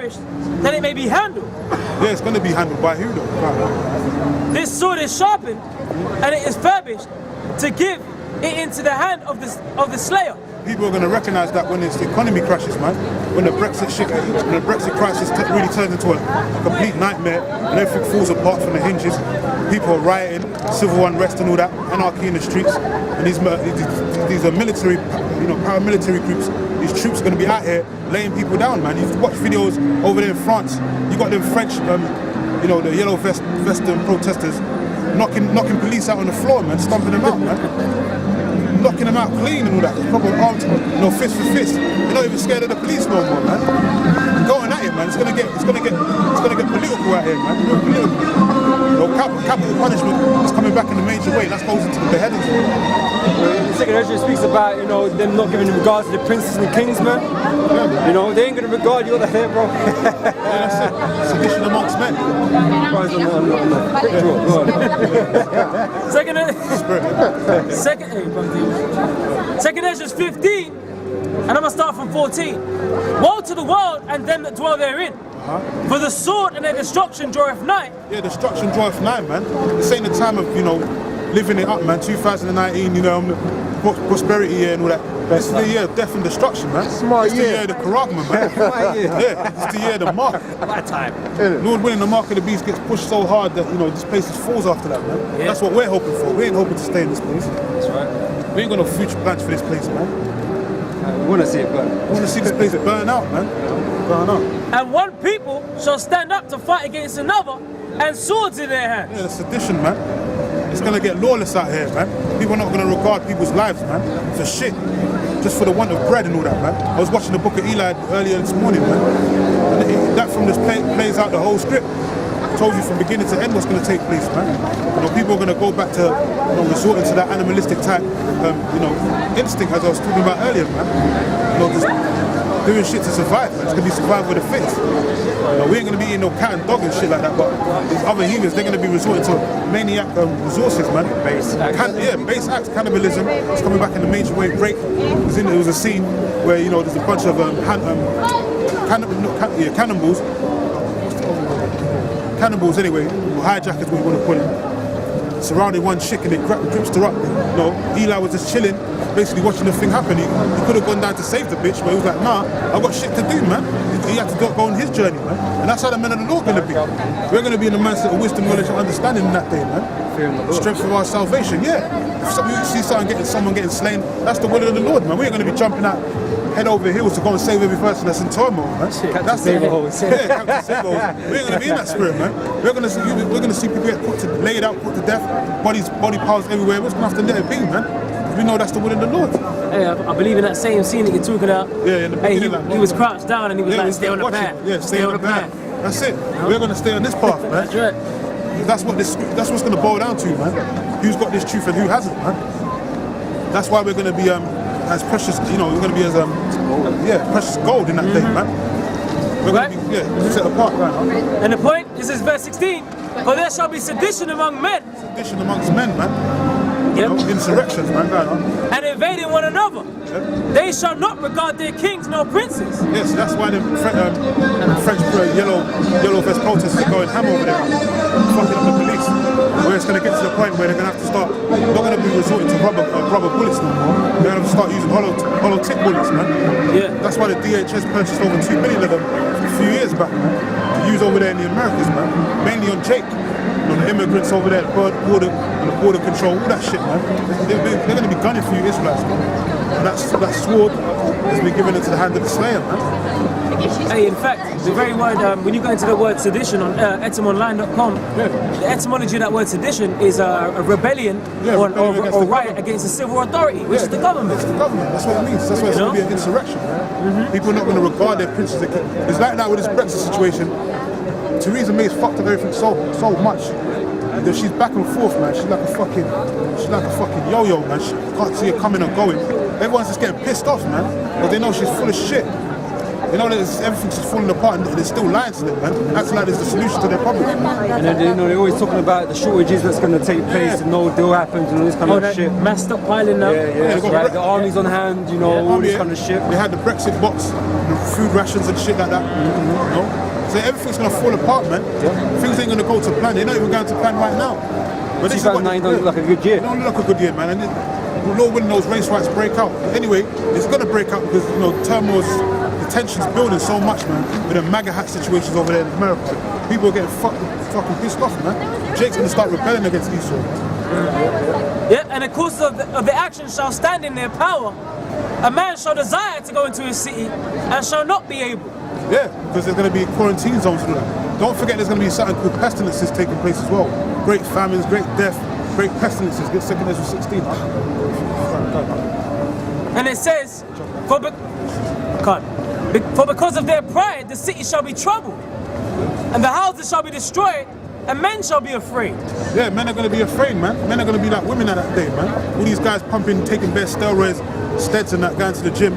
furbished, then it may be handled. Yeah, it's going to be handled by who though? This sword is sharpened and it is furbished to give it into the hand of the slayer. People are going to recognise that when the economy crashes, man. When the Brexit crisis really turns into a complete nightmare and everything falls apart from the hinges. People are rioting, civil unrest and all that, anarchy in the streets. And these are military, paramilitary groups. These troops are going to be out here laying people down, man. You've watched videos over there in France. You got them French, the yellow vest protesters knocking police out on the floor, man, stomping them out, man. Knocking them out clean and all that. Proper armed, fist for fist. You're not even scared of the police no more, man. Going at it, man. It's gonna get political out here, man. Real political. Capital punishment is coming back in a major way. That goes into the beheadings. The second edition speaks about, them not giving regard to the princes and kings, man. Yeah. They ain't gonna regard you like that, bro. Yeah, that's it. Sedition amongst men. Second edition is 15, and I'm gonna start from 14. Woe to the world and them that dwell therein. For the sword and their destruction draweth nigh. Yeah, destruction draweth nigh, man. This ain't the time of, living it up, man. 2019, prosperity year and all that. This is the year of death and destruction, man. Smart It's the year of the Karagma, man. Yeah, it's the year of the mark. What time? Lord willing, the mark of the beast gets pushed so hard that, this place just falls after that, man. Yeah. That's what we're hoping for. We ain't hoping to stay in this place. That's right. We ain't got no future plans for this place, man. We want to see it burn. We want to see this place burn out, man. Burn out. And one people shall stand up to fight against another, and swords in their hands. Yeah, the sedition, man. It's gonna get lawless out here, man. People are not gonna regard people's lives, man, for shit. Just for the want of bread and all that, man. I was watching the Book of Eli earlier this morning, man. And that from this plays out the whole script. Told you from beginning to end what's going to take place, man. People are going to go back to resorting to that animalistic type, instinct as I was talking about earlier, man. Just doing shit to survive, man. It's going to be survival of the fittest. We ain't going to be eating no cat and dog and shit like that, but these other humans, they're going to be resorting to maniac resources, man. Base acts. Base acts, cannibalism. It's coming back in a major way. Break. There was a scene where there's a bunch of cannibals anyway, or hijackers, what you want to put it, surrounded one chick and it gripped her up. Eli was just chilling, basically watching the thing happen. He could have gone down to save the bitch, but he was like, nah, I've got shit to do, man. He had to go on his journey, man. And that's how the men of the Lord are going to be. We're going to be in the mindset of wisdom, knowledge, and understanding in that day, man. Strength of our salvation, yeah. If you see someone getting slain, that's the will of the Lord, man. We ain't going to be jumping out head over heels to go and save every person that's in turmoil, man. Captain Save-A-Holes. Yeah, Captain Save-A-Holes. We ain't going to be in that spirit, man. We're going to see people get laid out, put to death, body parts everywhere. We're just going to have to let it be, man. We know that's the will of the Lord. Hey, I believe in that same scene that you're talking about. Yeah, in the beginning, he was crouched down and he was like, stay on the path. Yeah, stay on the path. That's it. We're going to stay on this path, man. That's right. That's what's going to boil down to, man. Who's got this truth and who hasn't, man. That's why we're going to be as precious, we're going to be as precious gold in that day, man. We're going to be set apart, man. And the point is verse 16. For there shall be sedition among men. Sedition amongst men, man. Yep. Insurrections, man. And invading one another. Yep. They shall not regard their kings nor princes. Yes, that's why the French yellow vest protesters are going ham over there, fucking up the police. Where it's going to get to the point where they're going to have to start, not going to be resorting to rubber bullets no more. They're going to have to start using hollow tip bullets, man. Yeah. That's why the DHS purchased over 2 million of them a few years back, man. To use over there in the Americas, man. Mainly on Jake. The immigrants over there, border control, all that shit, man. They're going to be gunning for you Israelites, man. And that sword has been given into the hand of the slayer, man. Hey, in fact, the very word, when you go into the word sedition on etymonline.com, the etymology of that word sedition is a rebellion or riot against the civil authority, which is the government. It's the government, that's what it means. That's why it's going to be an insurrection, man. People are not going to regard their princes. It's like that with this Brexit situation. Theresa May's fucked up everything so much. She's back and forth, man. She's like a fucking yo-yo, man. She can't see her coming and going. Everyone's just getting pissed off, man. Because they know she's full of shit. They know that everything's just falling apart and they're still lying to them, man. Acting like there's the solution to their problems, man. And then they're always talking about the shortages that's going to take place and no deal happens and all this kind of shit. Mass stockpiling now. Right, the army's on hand, all this kind of shit. They had the Brexit box, the food rations and shit like that. So everything's going to fall apart, man. Things ain't going to go to plan. They're not even going to plan right now. But this is what 2009 don't look like a good year. It don't look like a good year, man. And Lord willing, those race riots break out. But anyway, it's going to break out because, turmoil's, the tension's building so much, man. With the MAGA hat situations over there in America. People are getting fucking pissed off, man. Jake's going to start rebelling against Esau. Yeah, and the causes of the action shall stand in their power. A man shall desire to go into his city and shall not be able. Yeah, because there's going to be quarantine zones for them. Don't forget there's going to be something called pestilences taking place as well. Great famines, great death, great pestilences. Get 2 Ezra 16. And it says, for because of their pride, the city shall be troubled, and the houses shall be destroyed, and men shall be afraid. Yeah, men are going to be afraid, man. Men are going to be like women at that day, man. All these guys taking bare steroids, steads and that, going to the gym,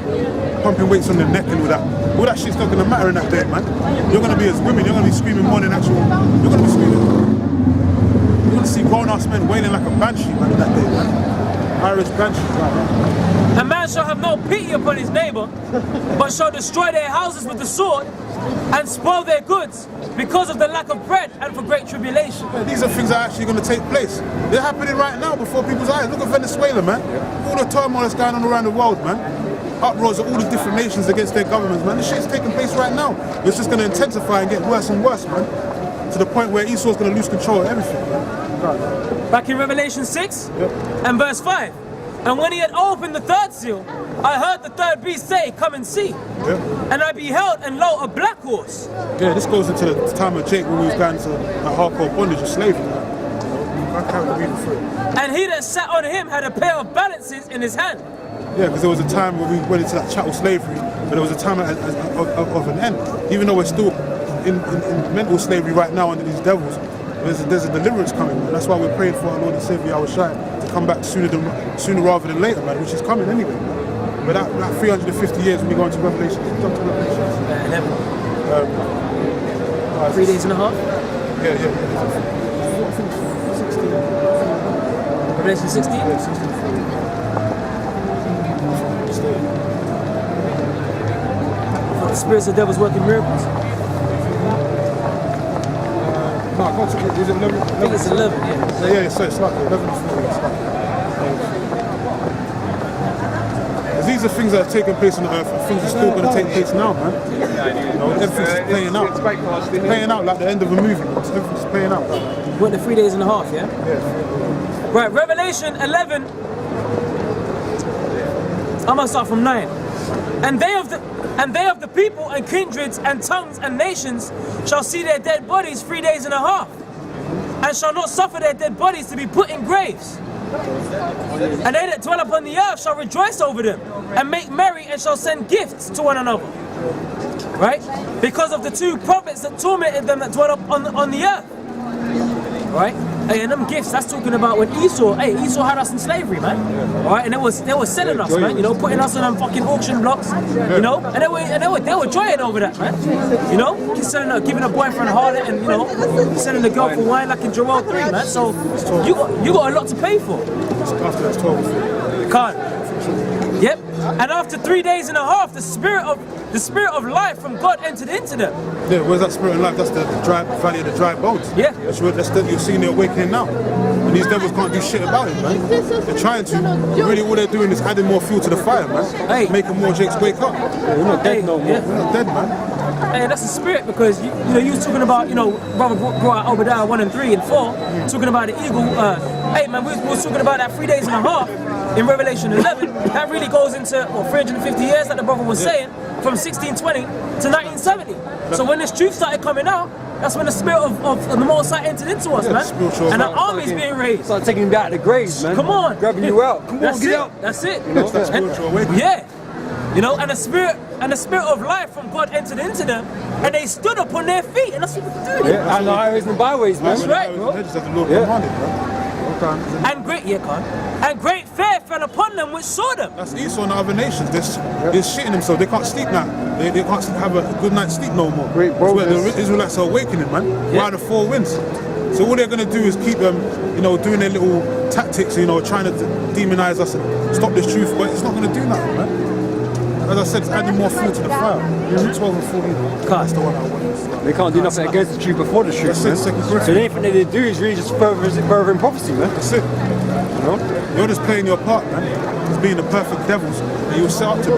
pumping weights on their neck and all that. All that shit's not going to matter in that day, man. You're going to be as women, you're going to be screaming more than actual. You're going to be screaming. You're going to see grown-ass men wailing like a banshee, man, in that day, man. Irish banshee, man. A man shall have no pity upon his neighbor, but shall destroy their houses with the sword and spoil their goods because of the lack of bread and for great tribulation. Yeah, these are things that are actually going to take place. They're happening right now before people's eyes. Look at Venezuela, man. All the turmoil that's going on around the world, man. Uproars of all the different nations against their governments, man. This shit's taking place right now. It's just going to intensify and get worse and worse, man. To the point where Esau's going to lose control of everything, man. Back in Revelation 6 and verse 5. And when he had opened the third seal, I heard the third beast say, come and see. And I beheld, and lo, a black horse. Yeah, this goes into the time of Jake when we was going to a hardcore bondage of slavery. I can't read it through. And he that sat on him had a pair of balances in his hand. Yeah, because there was a time when we went into that chattel slavery, but there was a time of an end. Even though we're still in mental slavery right now under these devils, there's a deliverance coming, man. That's why we're praying for our Lord and Savior, our Shai, to come back sooner rather than later, man, which is coming anyway. But that 350 years when you go into Revelation, jump to Revelation. 11. 3 days and a half. Yeah. I think 16. Revelation 16? Yeah, 16. The spirits of devils working miracles. No, I can't take it. Is it 11? I think it's 11, yeah. Yeah, so it's like 11 or 4. These are things that are taking place on the earth, and things are still going to take place now, man. Everything's playing out. It's playing out like the end of a movie. Everything's playing out. Went to 3 days and a half, yeah? Yeah. Right, Revelation 11. I'm gonna start from 9. And they of the people and kindreds and tongues and nations shall see their dead bodies 3 days and a half, and shall not suffer their dead bodies to be put in graves. And they that dwell upon the earth shall rejoice over them, and make merry, and shall send gifts to one another. Right? Because of the 2 prophets that tormented them that dwell up on the earth. Right? Hey, and them gifts, that's talking about when Esau had us in slavery, man. Alright, and they were selling us, man, putting us on them fucking auction blocks, and they were joying over that, man. Giving a boyfriend a harlot and selling the girl for wine like in Joel 3, man. So you got a lot to pay for. After that's 12. Can't. Yep. And after 3 days and a half, the spirit of life from God entered into them. Yeah, where's that spirit of life? That's the dry valley of the dry bones. Yeah. You're seeing the awakening now. And these devils can't do shit about it, man. They're trying to. Really, all they're doing is adding more fuel to the fire, man. Hey. Making more Jakes wake up. We're not dead no more. Yeah. We're not dead, man. Hey, that's the spirit, because you was talking about, brother brought out Obadiah 1 and 3 and 4, talking about the eagle. Hey man, we was talking about that 3 days and a half in Revelation 11. That really goes into 350 years, like the brother was saying, from 1620 to 1970. So when this truth started coming out, that's when the spirit of the Most High entered into us, man. And the army's being raised. Start taking him out of the graves, man. Come on, grabbing you out. Come on, get out. That's it. That's that spiritual awakening. Yeah. And the spirit of life from God entered into them, and they stood up on their feet, and that's what we're doing. Yeah, and the highways and the byways, man. That's right, bro. Just as the Lord commanded, bro. And great fear fell upon them which saw them. That's Esau and the other nations. They're shitting themselves. They can't sleep now. They can't have a good night's sleep no more. Great That's where boldness. the Israelites are awakening, man. Yeah. Right the 4 winds. So all they're going to do is keep them, doing their little tactics, trying to demonize us and stop this truth. But it's not going to do nothing, man. as I said, it's adding more fuel to the fire. 12 and 14. That's the one I want. They can't do nothing against the truth before the truth, That's it, man. second So anything that they do is really just furthering prophecy, man. That's it. You know? You're just playing your part, man. As being the perfect devils that you were set up to be.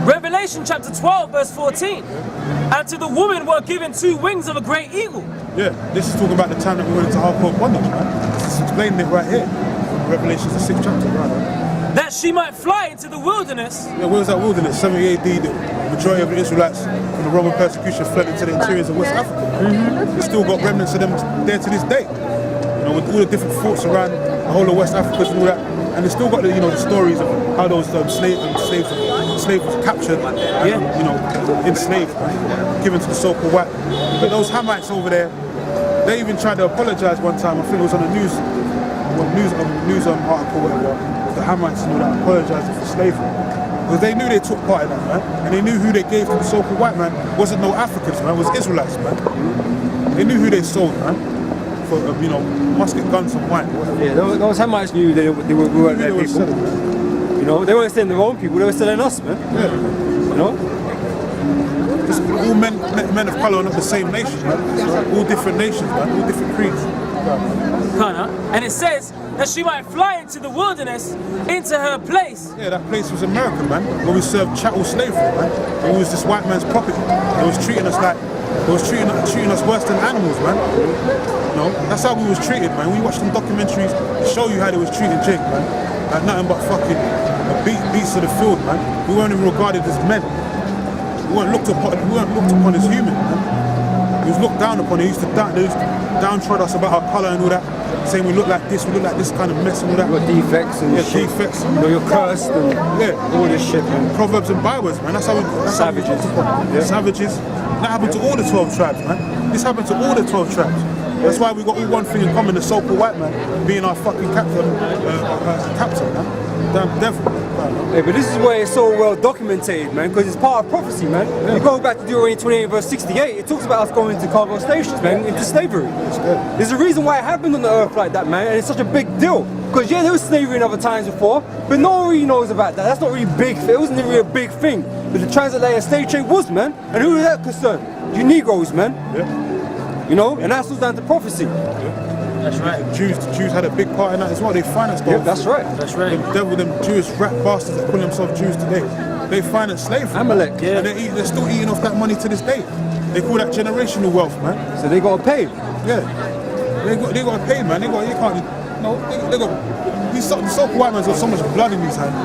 Revelation chapter 12, verse 14. And to the woman were given 2 wings of a great eagle. Yeah, this is talking about the time that we went into hardcore bondage, man. This is explaining it right here. Revelation, the 6th chapter, right? That she might fly into the wilderness. Yeah, where was that wilderness? 70 AD, the majority of the Israelites from the Roman persecution fled into the interiors of West Africa. We still got remnants of them there to this day. You know, with all the different forts around the whole of West Africa and all that. And they still got the, you know, the stories of how those slaves was captured, you know, enslaved, given to the so-called white. But those Hamites over there, they even tried to apologize one time. I think it was on a news article, whatever. The Hamites and all that apologizing for slavery. Because they knew they took part in that, man. And they knew who they gave to the so-called white man wasn't no Africans, man. It was Israelites, man. They knew who they sold, man. For, you know, musket guns and wine, whatever. Yeah, those Hamites knew we weren't their people. Selling, man. You know, they weren't selling their own people, they were selling us, man. Yeah. You know? Just all men of colour are not the same nation, man. All different nations, man. All different creeds. And it says that she might fly into the wilderness, into her place. Yeah, that place was America, man. Where we served chattel slavery, man. It was this white man's property. It was treating us like, it was treating us worse than animals, man. You know, that's how we was treated, man. We watched them documentaries show you how they was treating Jake, man. Like nothing but fucking beasts of the field, man. We weren't even regarded as men. We weren't looked upon as human, man. We was looked down upon. They used to downtrod us about our colour and all that, saying we look like this kind of mess and all that. You got defects and shit. Defects. You know, you're cursed and all this shit, man. Proverbs and bywords, man. That's how we. Savages. Yeah. Savages. That happened to all the 12 tribes, man. This happened to all the 12 tribes. That's why we got all one thing in common: the so-called white man being our fucking captain, man. Damn devil. Hey, but this is where it's so well documented, man, because it's part of prophecy, man. Yeah. You go back to Deuteronomy 28 verse 68, it talks about us going into cargo stations, man, into slavery. There's a reason why it happened on the earth like that, man, and it's such a big deal. Because yeah, there was slavery in other times before, but no one really knows about that. That's not really big. It wasn't really a big thing. But the transatlantic slave trade was, man. And who was that concerned? You Negroes, man. Yeah. You know, and that's all down to prophecy. That's right. The Jews had a big part in that as well. They financed Yeah, that's right. That's right. Them Jewish rat bastards that call themselves Jews today. They finance slavery. Amalek. And they're still eating off that money to this day. They call that generational wealth, man. So they got to pay. Yeah. They got to pay, man. They got these so-called white man's got so much blood in his hands.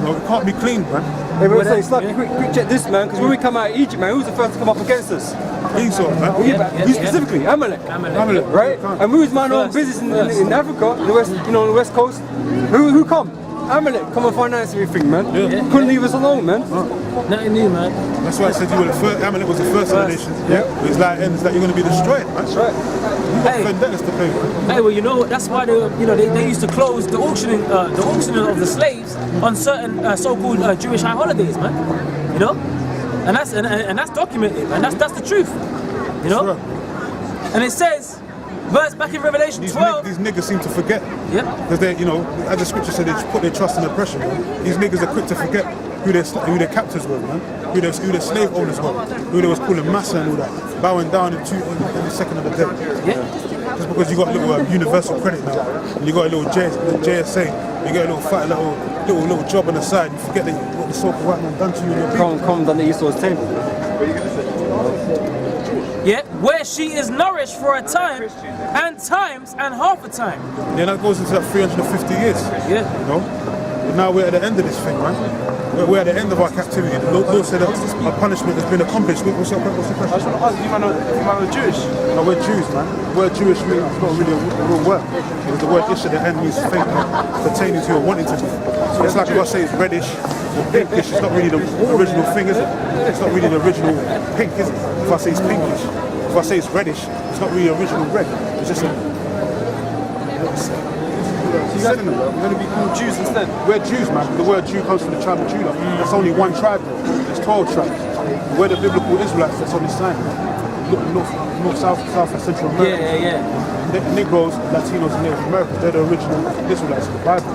You know, it can't be cleaned, man. Hey, but say, Slug, quick check this, man, because when we come out of Egypt, man, who was the first to come up against us? Esau, man. You specifically, Amalek. Amalek. Right? And we was minding our own business in Africa, in the west, you know, on the west coast. Who come? Amalek, come and finance everything, man. Yeah. Couldn't leave us alone, man. Nothing new, man. That's why I said you were the first. Amalek was the first of the nations. Yeah. It's like you're going to be destroyed, man. That's right. You got vendettas to pay, man. Hey, well, you know, that's why they used to close the auctioning of the slaves on certain so-called Jewish high holidays, man. You know, and that's documented, man. That's the truth. You know, Right. and it says, back in Revelation 12. These niggas seem to forget. Yeah. Because they, you know, as the scripture said, they put their trust in oppression. These niggas are quick to forget who their captors were, man. Who their slave owners were. Who they was calling massa and all that. Bowing down in the second of the day. Yeah. Just because you got a little universal credit now, and you got a little JSA, you get a little fat little job on the side, you forget that what the so-called white man done to you and your people. Come down the Esau's table. Yeah, where she is nourished for a time, and times, and half a time. Yeah, that goes into that 350 years. Yeah. You know? But now we're at the end of this thing, man. We're at the end of our captivity. The Lord said that our punishment has been accomplished. What's the question? I just want to ask if you man are Jewish. No, we're Jews, man. We're Jewish, means it's not really a real word. Because the word ish at the end means faint, pertaining to or wanting to do. So it's like if I say it's reddish or pinkish, it's not really the original thing, is it? It's not really the original pink, is it? If I say it's pinkish, if I say it's reddish, it's not really original red. It's just a... So you guys are going to be called Jews instead. We're Jews, man. The word Jew comes from the tribe of Judah. That's only one tribe, though. There's 12 tribes. We're the biblical Israelites that's on this side, man. North, South, and Central America. Negroes, Latinos, and Native Americans, they're the original Israelites of the Bible.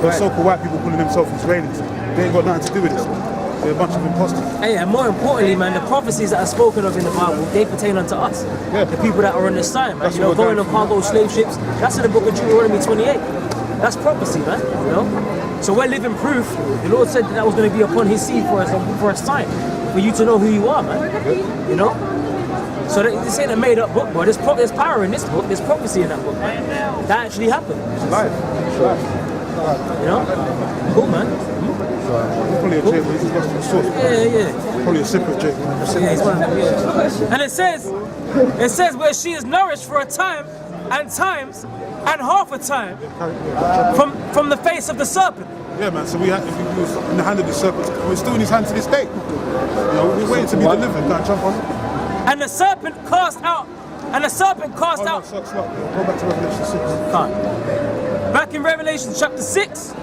The so-called white people calling themselves Israelis, they ain't got nothing to do with this. They're a bunch of imposters. Hey, and more importantly, man, the prophecies that are spoken of in the Bible, they pertain unto us. Yeah. The people that are on this side, man. That's You know, what we're going on going cargo slave ships, that's in the book of Deuteronomy 28. That's prophecy, man, you know? So we're living proof. The Lord said that was going to be upon his seed for a sign, for you to know who you are, man. You know? So this ain't a made-up book, bro. There's power in this book. There's prophecy in that book, man. That actually happened. It's life. You know? Cool, man. Probably a Jake, but he's lost his source. Yeah. Probably a sipper Jake. Yeah, he's one of them, yeah. And it says where she is nourished for a time and times and half a time from the face of the serpent. Yeah, man. So we was in the hand of the serpent. We're still in his hand to this day. You know, we're waiting to be delivered. Can't jump on it. And the serpent cast out. Go back to Revelation 6. Back in Revelation chapter 6.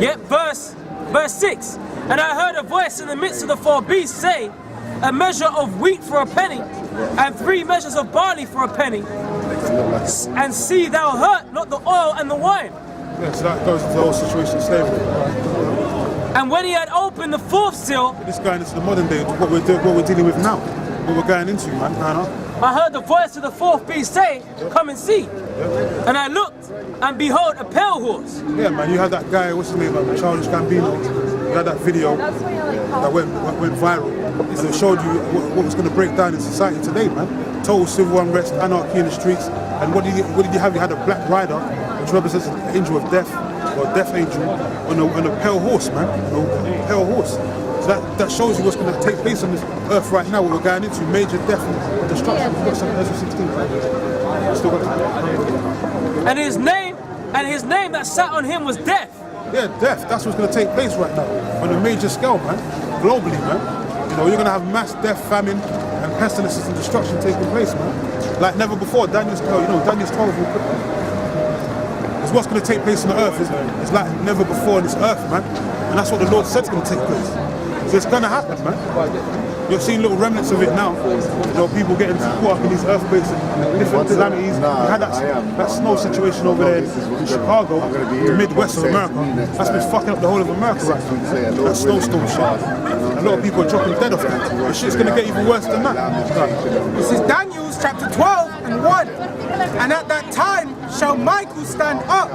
Yep, verse 6. And I heard a voice in the midst of the four beasts say, a measure of wheat for a penny, and 3 measures of barley for a penny. And see thou hurt not the oil and the wine. Yeah, so that goes into the whole situation of slavery. And when he had opened the 4th seal, This going into the modern day, what we're dealing with now, what we're going into, man. I heard the voice of the 4th beast say, come and see. And I looked, and behold, a pale horse. Yeah, man. You had that guy, what's his name, Childish Gambino. You had that video that went viral, and it showed you what was going to break down in society today, man. Total civil unrest, anarchy in the streets. And what did you have? You had a black rider, which represents an angel of death, or a death angel, on a pale horse, man. A pale horse. So that shows you what's going to take place on this earth right now. What we're going into, major death and destruction. We've got some Ezra 16, right? Still got And his name that sat on him was death. Yeah, death. That's what's going to take place right now on a major scale, man. Globally, man. You know, you're going to have mass death, famine, and pestilences and destruction taking place, man. Like never before. Daniel's 12. It's what's going to take place on the earth. It's like never before on this earth, man. And that's what the Lord said is going to take place. So it's going to happen, man. You're seeing little remnants of it now. You know, people getting caught up in these earthquakes and different calamities. We had that snow situation over there in Chicago, the Midwest of America. That's been fucking up the whole of America right now. That snowstorm shit. A lot of people are dropping dead off that. The shit's going to get even worse than that. This is Daniel chapter 12 and 1. And at that time shall Michael stand up,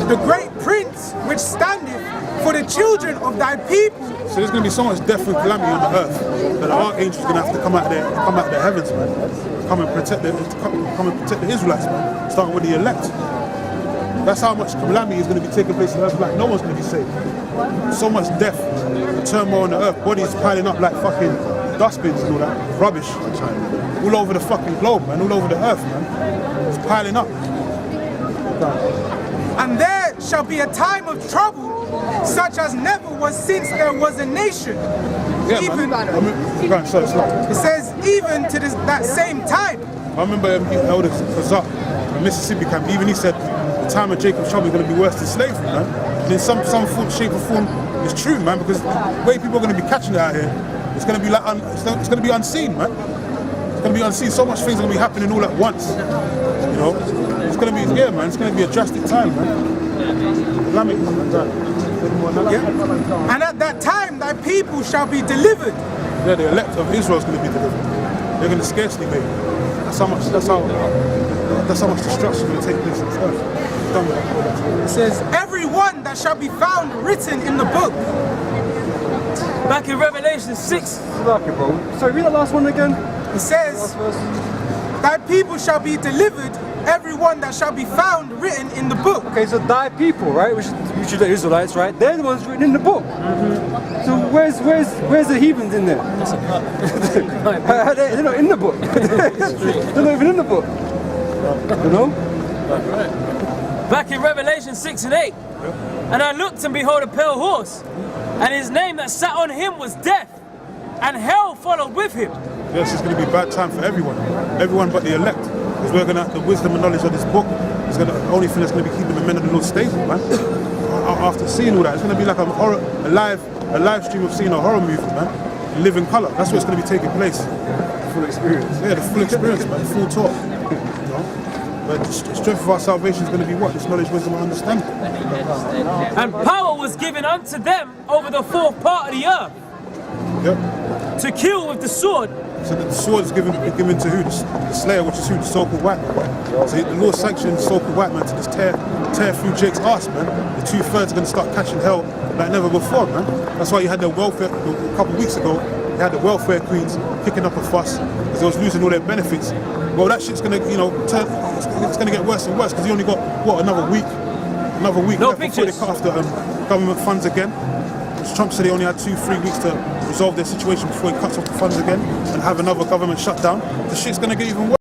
the great prince which standeth for the children of thy people. So there's going to be so much death and calamity on the earth that the archangel's going to have to come out there, the heavens, man. Come and protect the Israelites, man. Starting with the elect. That's how much calamity is going to be taking place on the earth. Like no one's going to be saved. So much death, turmoil on the earth. Bodies piling up like fucking dustbins and all that rubbish. All over the fucking globe, man. All over the earth, man. It's piling up. And there shall be a time of trouble, such as never was since there was a nation. Yeah, even, man. It says, even to that same time. I remember Elder Kazak in Mississippi camp, even he said the time of Jacob's trouble is going to be worse than slavery, man. And in some form, shape or form, it's true, man, because the way people are going to be catching it out here, it's going to be like it's going to be unseen, man. It's going to be unseen. So much things are going to be happening all at once. You know, it's going to be man. It's going to be a drastic time, man. And at that time, thy people shall be delivered. Yeah, the elect of Israel is going to be delivered. They're going to scarcely make it. That's how much destruction is going to take place on this earth. Done with that. It says, every one that shall be found written in the book. Back in Revelation 6. Sorry, read the last one again. It says, thy people shall be delivered, every one that shall be found written in the book. Okay, so thy people, right, which is the Israelites, right? They're the ones written in the book. So where's the heathens in there? They're not in the book. They're not even in the book. You know? Back in Revelation 6 and 8. And I looked and behold a pale horse, and his name that sat on him was Death, and hell followed with him. Yes, it's going to be a bad time for everyone but the elect. Because we're going to have the wisdom and knowledge of this book. It's going to the only thing that's going to be keeping the men of the Lord stable, man. After seeing all that, it's going to be like a live stream of seeing a horror movie, man. live in colour. That's what's going to be taking place. Full experience. Yeah, the full experience, man, the full talk. You know? But the strength of our salvation is going to be what? This knowledge, wisdom, and understanding. And power was given unto them over the fourth part of the earth Yep. to kill with the sword. So the sword is given to who? The slayer, which is who? The so-called white man. So the Lord sanctioned the so-called white man to just tear through Jake's arse, man. The 2/3 are going to start catching hell like never before, man. That's why you had the welfare, a couple of weeks ago, you had the welfare queens kicking up a fuss because they was losing all their benefits. Well, that shit's going to, it's going to get worse and worse because you only got, what, another week No left before they pictures. cut off the government funds again. Trump said they only had 2-3 weeks to resolve their situation before he cuts off the funds again and have another government shutdown. The shit's going to get even worse.